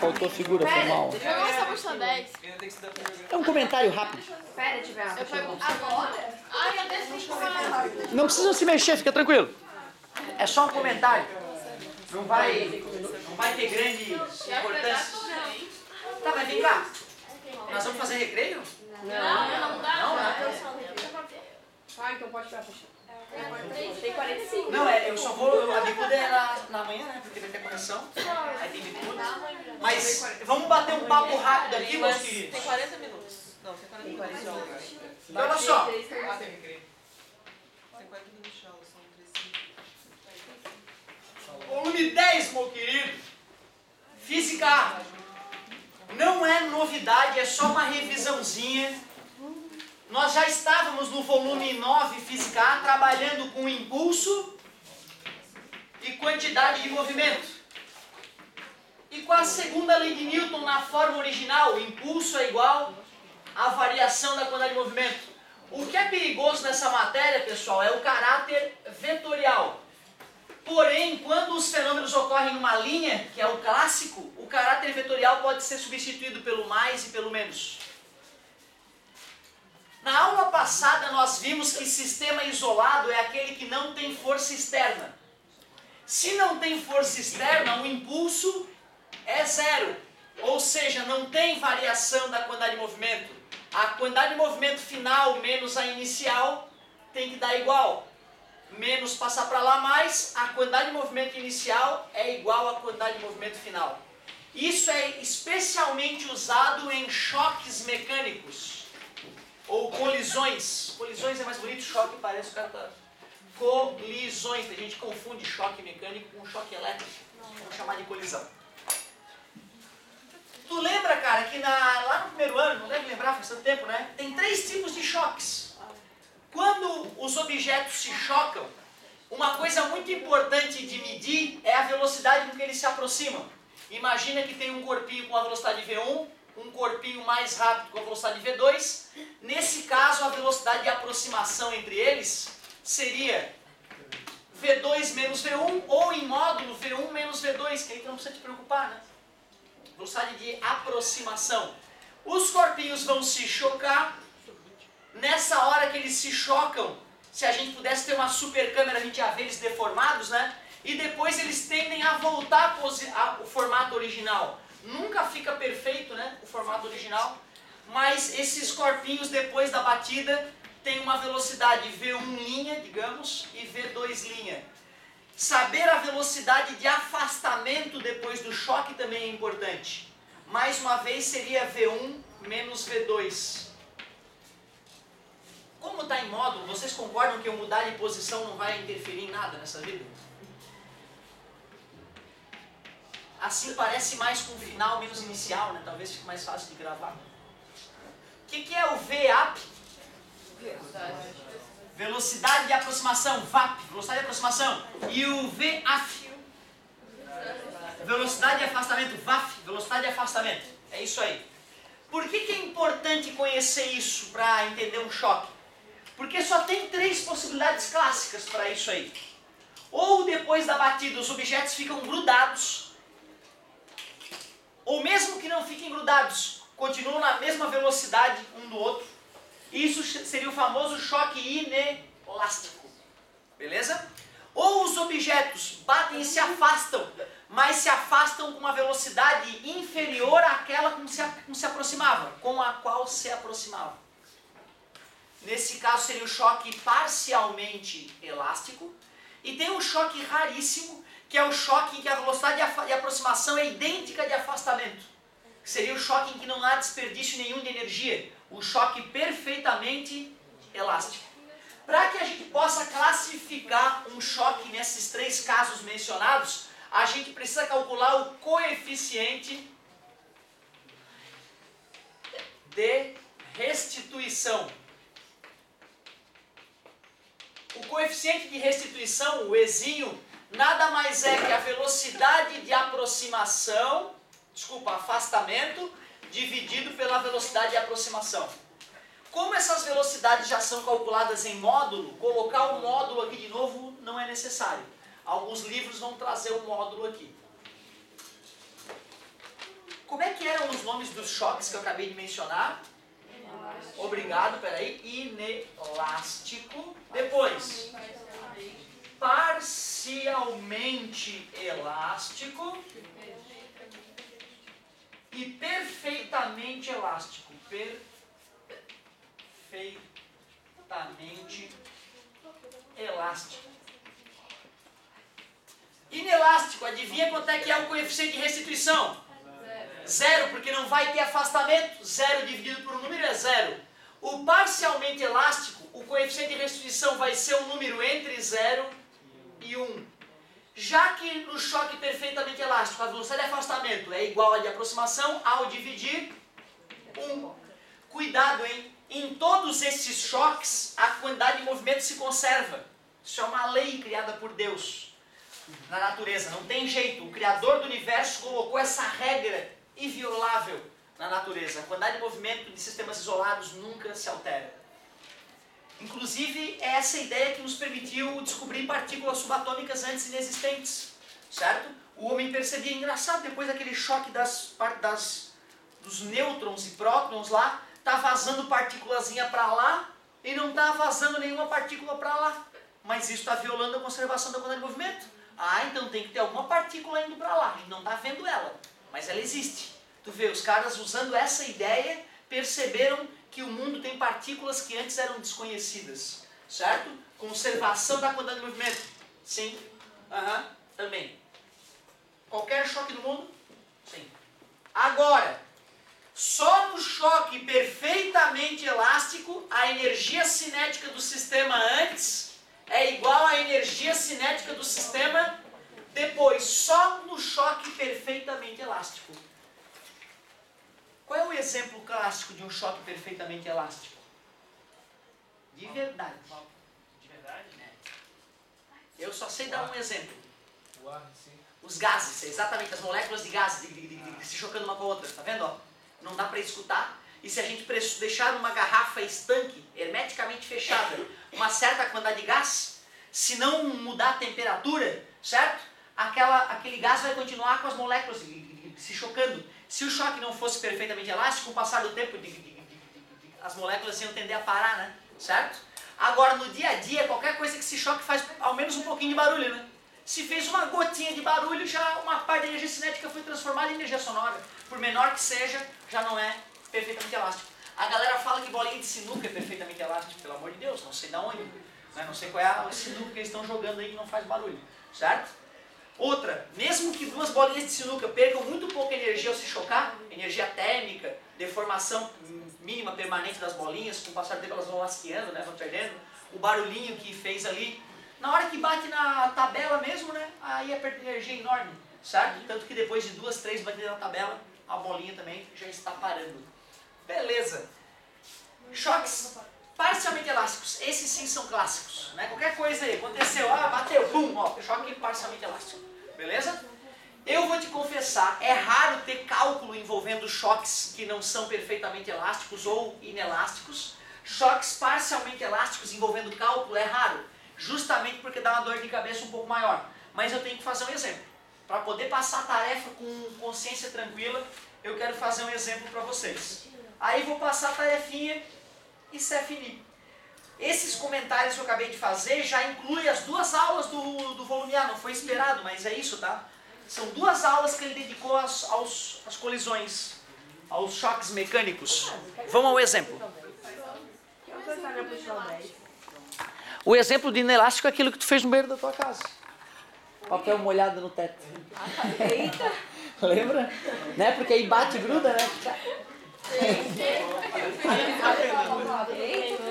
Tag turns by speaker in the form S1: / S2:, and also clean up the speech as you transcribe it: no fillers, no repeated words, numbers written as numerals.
S1: faltou figura, foi mal.
S2: Nossa, puxa 10.
S1: É um comentário rápido.
S3: Espera, tiver.
S2: Eu pego agora? Ai, eu deixo
S1: Não precisam se mexer, fica tranquilo. É só um comentário. Não vai ter grande importância. Tá, mas vem cá. Nós vamos fazer recreio?
S2: Não dá.
S1: Não, né?
S3: Ah, então pode ficar fechado. Tem 45.
S1: Não, eu só vou. A bicuda é na manhã, né? Porque vai ter conexão. Aí tem bicuda. Mas vamos bater um papo rápido aqui, meus queridos.
S4: Tem 40 minutos. Não, tem 40 minutos de aula.
S1: Então, olha só.
S4: Tem recreio. Tem 40 minutos de aula, são 3.
S1: Volume 10, meu querido. Física A. Não é novidade, é só uma revisãozinha. Nós já estávamos no volume 9, Física A, trabalhando com impulso e quantidade de movimento. E com a segunda lei de Newton na forma original, o impulso é igual à variação da quantidade de movimento. O que é perigoso nessa matéria, pessoal, é o caráter vetorial. Porém, quando os fenômenos ocorrem numa linha, que é o clássico, o caráter vetorial pode ser substituído pelo mais e pelo menos. Na aula passada nós vimos que sistema isolado é aquele que não tem força externa. Se não tem força externa, o impulso é zero. Ou seja, não tem variação da quantidade de movimento. A quantidade de movimento final menos a inicial tem que dar igual. Menos passar para lá mais, a quantidade de movimento inicial é igual à quantidade de movimento final. Isso é especialmente usado em choques mecânicos. Ou colisões. Colisões é mais bonito, choque parece que o cara tá... Colisões. A gente confunde choque mecânico com choque elétrico. Vamos chamar de colisão. Tu lembra, cara, que lá no primeiro ano, não deve lembrar, faz tanto tempo, né? Tem 3 tipos de choques. Quando os objetos se chocam, uma coisa muito importante de medir é a velocidade com que eles se aproximam. Imagina que tem um corpinho com a velocidade V1, um corpinho mais rápido com a velocidade V2. Nesse caso, a velocidade de aproximação entre eles seria V2 menos V1, ou em módulo V1 menos V2, que aí tu não precisa te preocupar, né? Velocidade de aproximação. Os corpinhos vão se chocar. Nessa hora que eles se chocam, se a gente pudesse ter uma super câmera, a gente ia ver eles deformados, né? E depois eles tendem a voltar ao formato original. Nunca fica perfeito, né, o formato original, mas esses corpinhos depois da batida têm uma velocidade V1 linha, digamos, e V2 linha. Saber a velocidade de afastamento depois do choque também é importante. Mais uma vez seria V1 menos V2. Como está em módulo, vocês concordam que eu mudar de posição não vai interferir em nada nessa vida? Assim parece mais com final menos inicial, né? Talvez fique mais fácil de gravar. O que é o VAP? Velocidade de aproximação, VAP, velocidade de aproximação. E o VAF? Velocidade de afastamento, VAF, velocidade de afastamento. É isso aí. Por que é importante conhecer isso para entender um choque? Porque só tem 3 possibilidades clássicas para isso aí. Ou depois da batida os objetos ficam grudados, ou mesmo que não fiquem grudados, continuam na mesma velocidade um do outro. Isso seria o famoso choque inelástico. Beleza? Ou os objetos batem e se afastam, mas se afastam com uma velocidade inferior àquela com que se aproximava, com a qual se aproximava. Nesse caso seria o choque parcialmente elástico. E tem um choque raríssimo, que é o choque em que a velocidade de aproximação é idêntica de afastamento. Seria o choque em que não há desperdício nenhum de energia. O choque perfeitamente elástico. Para que a gente possa classificar um choque nesses 3 casos mencionados, a gente precisa calcular o coeficiente de restituição. O coeficiente de restituição, o Ezinho, nada mais é que a velocidade de aproximação, afastamento, dividido pela velocidade de aproximação. Como essas velocidades já são calculadas em módulo, colocar o módulo aqui de novo não é necessário. Alguns livros vão trazer o módulo aqui. os nomes dos choques que eu acabei de mencionar. Obrigado, peraí. Inelástico. Depois, parcialmente elástico e perfeitamente elástico. Perfeitamente elástico. Inelástico, adivinha quanto é que é o coeficiente de restituição? Zero, porque não vai ter afastamento. Zero dividido por um número é zero. O parcialmente elástico, o coeficiente de restituição vai ser um número entre 0 e 1. Já que no choque perfeitamente elástico a velocidade de afastamento é igual à de aproximação, ao dividir 1. Cuidado, hein? Em todos esses choques, a quantidade de movimento se conserva. Isso é uma lei criada por Deus na natureza. Não tem jeito. O Criador do Universo colocou essa regra inviolável na natureza. A quantidade de movimento de sistemas isolados nunca se altera. Inclusive, é essa ideia que nos permitiu descobrir partículas subatômicas antes inexistentes. Certo? O homem percebia, engraçado, depois daquele choque dos nêutrons e prótons lá, está vazando partículazinha para lá e não está vazando nenhuma partícula para lá. Mas isso está violando a conservação da quantidade de movimento. Ah, então tem que ter alguma partícula indo para lá. A gente não está vendo ela, mas ela existe. Tu vê, os caras usando essa ideia perceberam que o mundo tem partículas que antes eram desconhecidas. Certo? Conservação da quantidade de movimento. Sim. Também. Qualquer choque do mundo? Sim. Agora, só no choque perfeitamente elástico, a energia cinética do sistema antes é igual à energia cinética do sistema depois. Só no choque perfeitamente elástico. Qual é o exemplo clássico de um choque perfeitamente elástico? De verdade.
S5: De verdade?
S1: Eu só sei dar um exemplo.
S5: O ar, sim.
S1: Os gases, exatamente, as moléculas de gases se chocando uma com a outra, tá vendo? Ó? Não dá para escutar. E se a gente deixar numa garrafa estanque, hermeticamente fechada, uma certa quantidade de gás, se não mudar a temperatura, certo? Aquele gás vai continuar com as moléculas se chocando. Se o choque não fosse perfeitamente elástico, com o passar do tempo, as moléculas iam tender a parar, né? Certo? Agora, no dia a dia, qualquer coisa que se choque faz ao menos um pouquinho de barulho, né? Se fez uma gotinha de barulho, já uma parte da energia cinética foi transformada em energia sonora. Por menor que seja, já não é perfeitamente elástico. A galera fala que bolinha de sinuca é perfeitamente elástico, pelo amor de Deus, não sei de onde. Né? Não sei qual é o sinuca que eles estão jogando aí que não faz barulho. Certo? Outra, mesmo que duas bolinhas de sinuca percam muito pouca energia ao se chocar, energia térmica, deformação mínima permanente das bolinhas, com o passar do tempo elas vão lasqueando, né, vão perdendo, o barulhinho que fez ali, na hora que bate na tabela mesmo, né, aí é perda de energia enorme, certo? Tanto que depois de 2, 3 batidas na tabela, a bolinha também já está parando. Beleza. Choques parcialmente elásticos, esses sim são clássicos, né? Qualquer coisa aí, aconteceu, bateu, pum, choque parcialmente elástico, beleza? Eu vou te confessar, é raro ter cálculo envolvendo choques que não são perfeitamente elásticos ou inelásticos. Choques parcialmente elásticos envolvendo cálculo é raro, justamente porque dá uma dor de cabeça um pouco maior. Mas eu tenho que fazer um exemplo. Para poder passar a tarefa com consciência tranquila, eu quero fazer um exemplo para vocês. Aí vou passar a tarefinha e se é finir. Esses comentários que eu acabei de fazer já incluem as 2 aulas do volume A, não foi esperado, mas é isso, tá? São 2 aulas que ele dedicou às colisões, aos choques mecânicos. Vamos ao exemplo. O exemplo de inelástico é aquilo que tu fez no banheiro da tua casa. Papel molhado no teto.
S3: Eita!
S1: Lembra? Né? Porque aí bate e gruda, né?
S3: Eita!